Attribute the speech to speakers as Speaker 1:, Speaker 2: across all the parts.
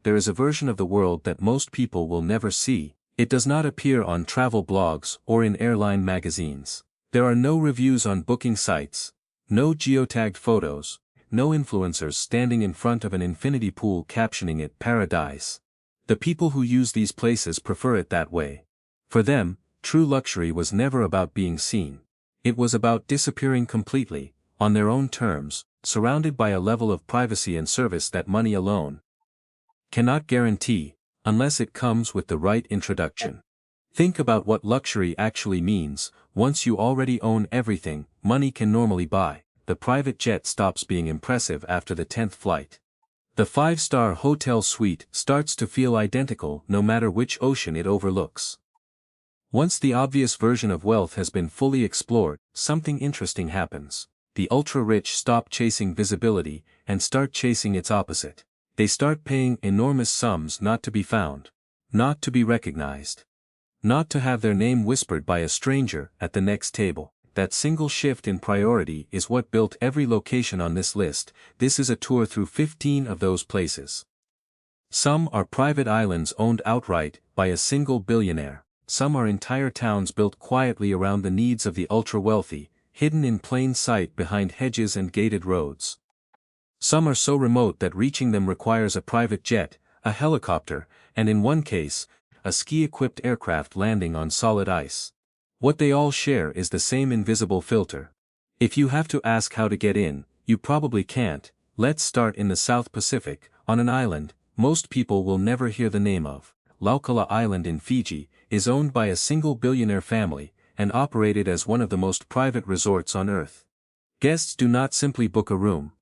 Speaker 1: there is a version of the world that most people will never see. It does not appear on travel blogs or in airline magazines. There are no reviews on booking sites, no geotagged photos, no influencers standing in front of an infinity pool captioning it "Paradise." The people who use these places prefer it that way. For them, true luxury was never about being seen. It was about disappearing completely, on their own terms, surrounded by a level of privacy and service that money alone cannot guarantee, unless it comes with the right introduction. Think about what luxury actually means. Once you already own everything money can normally buy, the private jet stops being impressive after the 10th flight. The 5-star hotel suite starts to feel identical no matter which ocean it overlooks. Once the obvious version of wealth has been fully explored, something interesting happens. The ultra-rich stop chasing visibility and start chasing its opposite. They start paying enormous sums not to be found, not to be recognized, not to have their name whispered by a stranger at the next table. That single shift in priority is what built every location on this list. This is a tour through 15 of those places. Some are private islands owned outright by a single billionaire. Some are entire towns built quietly around the needs of the ultra-wealthy, hidden in plain sight behind hedges and gated roads. Some are so remote that reaching them requires a private jet, a helicopter, and in one case, a ski-equipped aircraft landing on solid ice. What they all share is the same invisible filter. If you have to ask how to get in, you probably can't. Let's start in the South Pacific, on an island most people will never hear the name of. Laucala Island in Fiji is owned by a single billionaire family, and operated as one of the most private resorts on Earth. Guests do not simply book a room.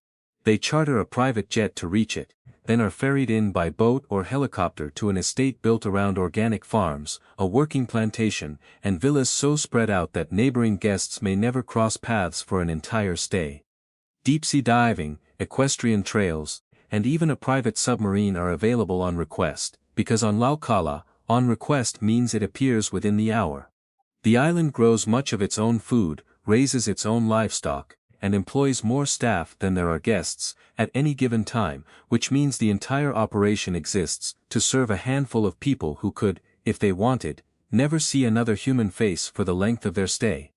Speaker 1: They charter a private jet to reach it, then are ferried in by boat or helicopter to an estate built around organic farms, a working plantation, and villas so spread out that neighboring guests may never cross paths for an entire stay. Deep-sea diving, equestrian trails, and even a private submarine are available on request, because on Laucala, on request means it appears within the hour. The island grows much of its own food, raises its own livestock, and employs more staff than there are guests at any given time, which means the entire operation exists to serve a handful of people who could, if they wanted, never see another human face for the length of their stay.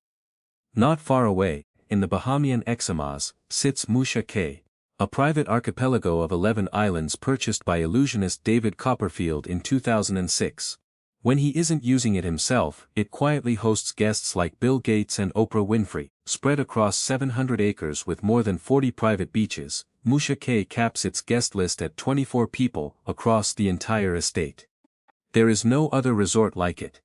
Speaker 1: Not far away, in the Bahamian Examas, sits Musha Cay, a private archipelago of 11 islands purchased by illusionist David Copperfield in 2006. When he isn't using it himself, it quietly hosts guests like Bill Gates and Oprah Winfrey. Spread across 700 acres with more than 40 private beaches, Musha Cay caps its guest list at 24 people across the entire estate. There is no other resort like it.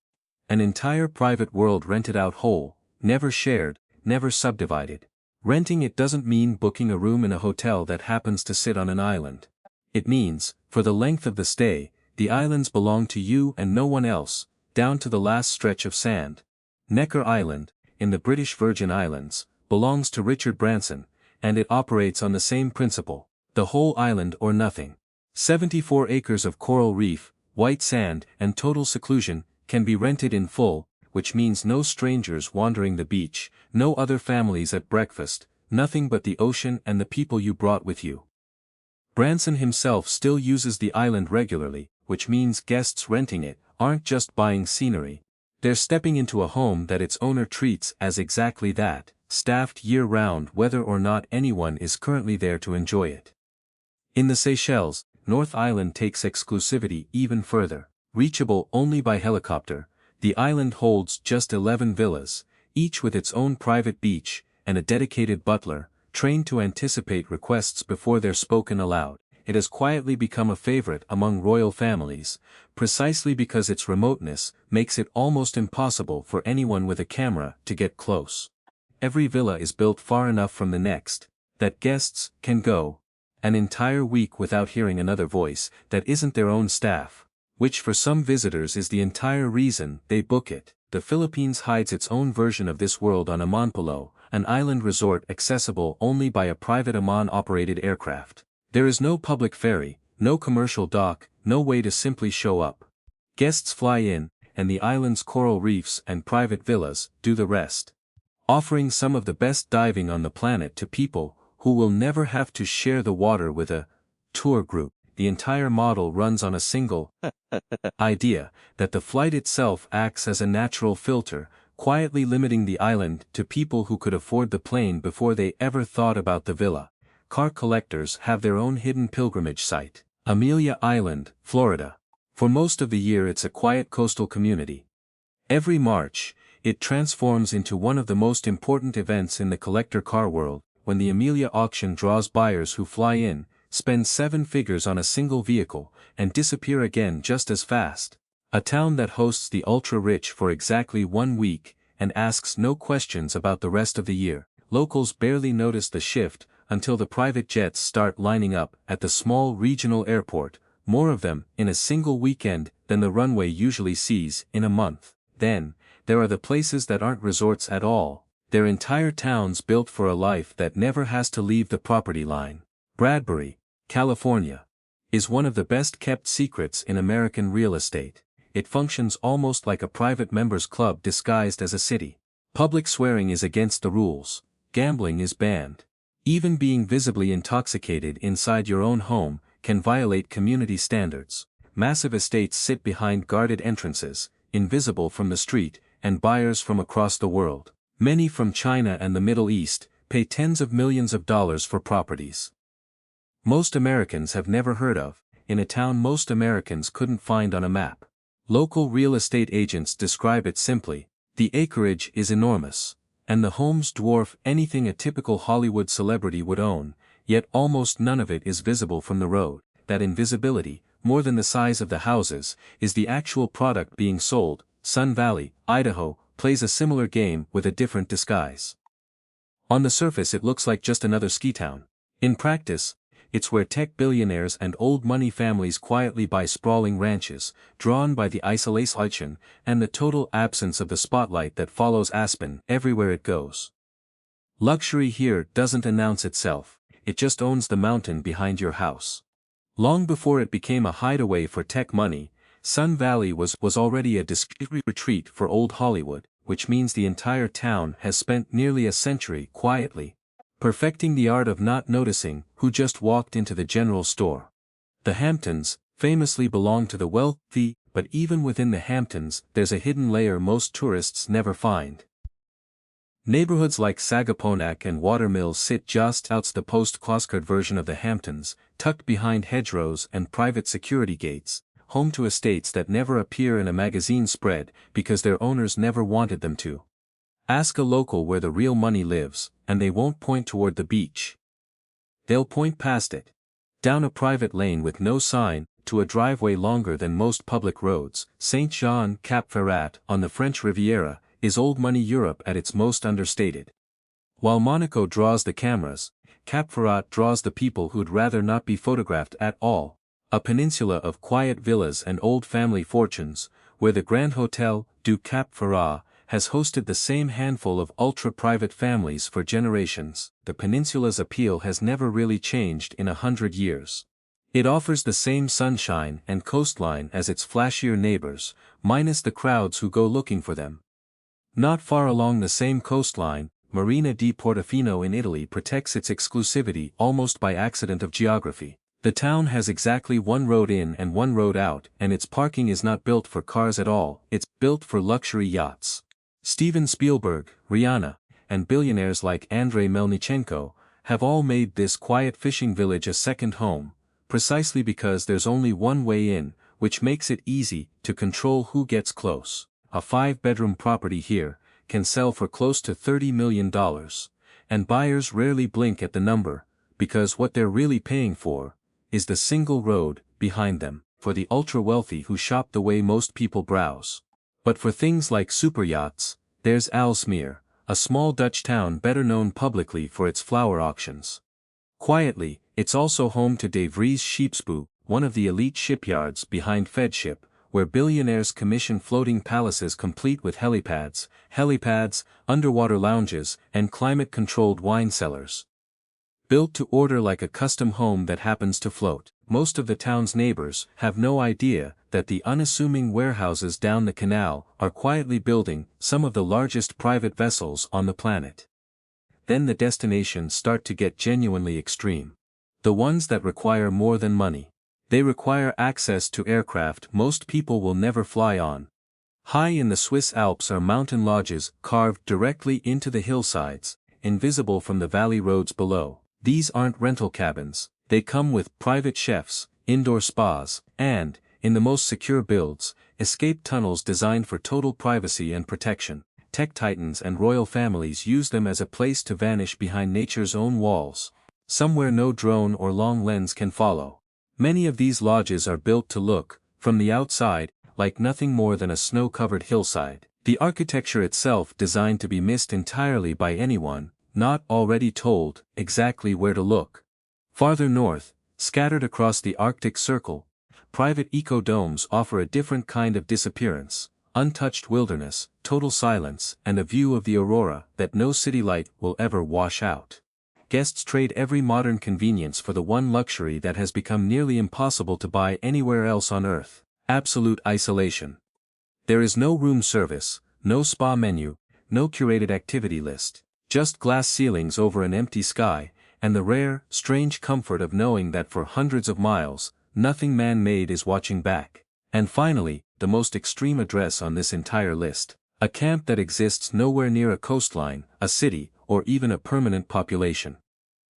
Speaker 1: An entire private world rented out whole, never shared, never subdivided. Renting it doesn't mean booking a room in a hotel that happens to sit on an island. It means, for the length of the stay, the islands belong to you and no one else, down to the last stretch of sand. Necker Island, in the British Virgin Islands, belongs to Richard Branson, and it operates on the same principle, the whole island or nothing. 74 acres of coral reef, white sand, and total seclusion, can be rented in full, which means no strangers wandering the beach, no other families at breakfast, nothing but the ocean and the people you brought with you. Branson himself still uses the island regularly, which means guests renting it aren't just buying scenery. They're stepping into a home that its owner treats as exactly that, staffed year-round whether or not anyone is currently there to enjoy it. In the Seychelles, North Island takes exclusivity even further. Reachable only by helicopter, the island holds just 11 villas, each with its own private beach, and a dedicated butler, trained to anticipate requests before they're spoken aloud. It has quietly become a favorite among royal families, precisely because its remoteness makes it almost impossible for anyone with a camera to get close. Every villa is built far enough from the next, that guests can go an entire week without hearing another voice that isn't their own staff, which for some visitors is the entire reason they book it. The Philippines hides its own version of this world on Amanpulo, an island resort accessible only by a private Aman-operated aircraft. There is no public ferry, no commercial dock, no way to simply show up. Guests fly in, and the island's coral reefs and private villas do the rest. Offering some of the best diving on the planet to people who will never have to share the water with a tour group. the entire model runs on a single idea, that the flight itself acts as a natural filter, quietly limiting the island to people who could afford the plane before they ever thought about the villa. Car collectors have their own hidden pilgrimage site, Amelia Island, Florida. For most of the year it's a quiet coastal community. Every March, it transforms into one of the most important events in the collector car world, when the Amelia auction draws buyers who fly in, spend 7 figures on a single vehicle, and disappear again just as fast. A town that hosts the ultra-rich for exactly 1 week, and asks no questions about the rest of the year. Locals barely notice the shift, until the private jets start lining up at the small regional airport, more of them in a single weekend than the runway usually sees in a month. Then, there are the places that aren't resorts at all. They're entire towns built for a life that never has to leave the property line. Bradbury, California, is one of the best-kept secrets in American real estate. It functions almost like a private members club disguised as a city. Public swearing is against the rules. Gambling is banned. Even being visibly intoxicated inside your own home can violate community standards. Massive estates sit behind guarded entrances, invisible from the street, and buyers from across the world, many from China and the Middle East, pay tens of millions of dollars for properties most Americans have never heard of, in a town most Americans couldn't find on a map. Local real estate agents describe it simply: the acreage is enormous, and the homes dwarf anything a typical Hollywood celebrity would own, yet almost none of it is visible from the road. That invisibility, more than the size of the houses, is the actual product being sold. Sun Valley, Idaho, plays a similar game with a different disguise. On the surface it looks like just another ski town. In practice, it's where tech billionaires and old money families quietly buy sprawling ranches, drawn by the isolation and the total absence of the spotlight that follows Aspen everywhere it goes. Luxury here doesn't announce itself, it just owns the mountain behind your house. Long before it became a hideaway for tech money, Sun Valley was already a discreet retreat for old Hollywood, which means the entire town has spent nearly a century quietly perfecting the art of not noticing who just walked into the general store. The Hamptons famously belong to the wealthy, but even within the Hamptons there's a hidden layer most tourists never find. Neighborhoods like Sagaponack and Watermills sit just outside the post-Closkard version of the Hamptons, tucked behind hedgerows and private security gates, home to estates that never appear in a magazine spread because their owners never wanted them to. Ask a local where the real money lives, and they won't point toward the beach. They'll point past it, down a private lane with no sign, to a driveway longer than most public roads. Saint-Jean-Cap-Ferrat on the French Riviera is old money Europe at its most understated. While Monaco draws the cameras, Cap-Ferrat draws the people who'd rather not be photographed at all. A peninsula of quiet villas and old family fortunes, where the Grand Hotel du Cap-Ferrat has hosted the same handful of ultra-private families for generations. The peninsula's appeal has never really changed in 100 years. It offers the same sunshine and coastline as its flashier neighbors, minus the crowds who go looking for them. Not far along the same coastline, Marina di Portofino in Italy protects its exclusivity almost by accident of geography. The town has exactly one road in and one road out, and its parking is not built for cars at all, it's built for luxury yachts. Steven Spielberg, Rihanna, and billionaires like Andrei Melnichenko have all made this quiet fishing village a second home, precisely because there's only one way in, which makes it easy to control who gets close. A 5-bedroom property here can sell for close to $30 million, and buyers rarely blink at the number, because what they're really paying for is the single road behind them, for the ultra-wealthy who shop the way most people browse. But for things like superyachts, there's Aalsmeer, a small Dutch town better known publicly for its flower auctions. Quietly, it's also home to De Vries Scheepsbouw, one of the elite shipyards behind Fedship, where billionaires commission floating palaces complete with helipads, underwater lounges, and climate-controlled wine cellars. Built to order like a custom home that happens to float, most of the town's neighbors have no idea that the unassuming warehouses down the canal are quietly building some of the largest private vessels on the planet. Then the destinations start to get genuinely extreme. The ones that require more than money. They require access to aircraft most people will never fly on. High in the Swiss Alps are mountain lodges carved directly into the hillsides, invisible from the valley roads below. These aren't rental cabins, they come with private chefs, indoor spas, and, in the most secure builds, escape tunnels designed for total privacy and protection. Tech titans and royal families use them as a place to vanish behind nature's own walls, somewhere no drone or long lens can follow. Many of these lodges are built to look, from the outside, like nothing more than a snow-covered hillside. The architecture itself designed to be missed entirely by anyone not already told exactly where to look. Farther north, scattered across the Arctic Circle, private eco-domes offer a different kind of disappearance, untouched wilderness, total silence, and a view of the aurora that no city light will ever wash out. Guests trade every modern convenience for the one luxury that has become nearly impossible to buy anywhere else on Earth: absolute isolation. There is no room service, no spa menu, no curated activity list. Just glass ceilings over an empty sky, and the rare, strange comfort of knowing that for hundreds of miles, nothing man-made is watching back. And finally, the most extreme address on this entire list: a camp that exists nowhere near a coastline, a city, or even a permanent population.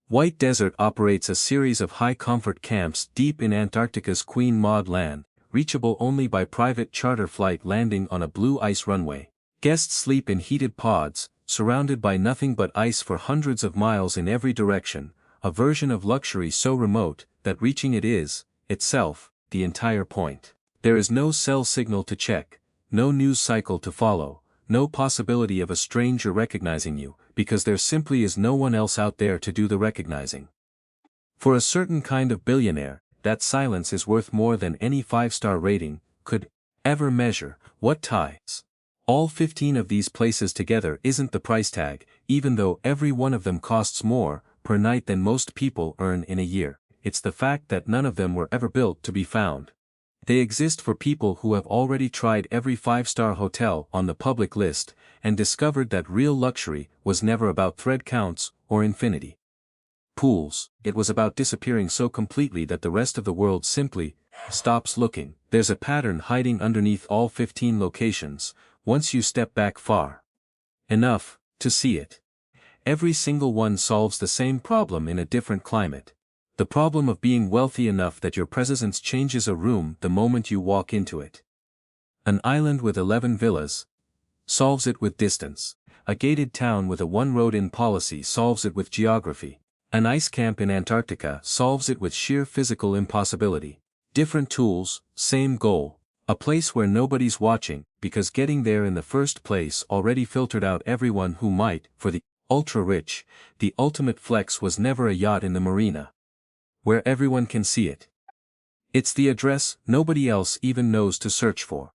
Speaker 1: White Desert operates a series of high-comfort camps deep in Antarctica's Queen Maud Land, reachable only by private charter flight landing on a blue ice runway. Guests sleep in heated pods, surrounded by nothing but ice for hundreds of miles in every direction, a version of luxury so remote that reaching it is, itself, the entire point. There is no cell signal to check, no news cycle to follow, no possibility of a stranger recognizing you, because there simply is no one else out there to do the recognizing. For a certain kind of billionaire, that silence is worth more than any 5-star rating could ever measure. What ties all 15 of these places together isn't the price tag, even though every one of them costs more per night than most people earn in a year. It's the fact that none of them were ever built to be found. They exist for people who have already tried every 5-star hotel on the public list and discovered that real luxury was never about thread counts or infinity pools. It was about disappearing so completely that the rest of the world simply stops looking. There's a pattern hiding underneath all 15 locations, once you step back far enough to see it. Every single one solves the same problem in a different climate. The problem of being wealthy enough that your presence changes a room the moment you walk into it. An island with 11 villas solves it with distance. A gated town with a one-road-in policy solves it with geography. An ice camp in Antarctica solves it with sheer physical impossibility. Different tools, same goal. A place where nobody's watching, because getting there in the first place already filtered out everyone who might. For the ultra-rich, the ultimate flex was never a yacht in the marina, where everyone can see it. It's the address nobody else even knows to search for.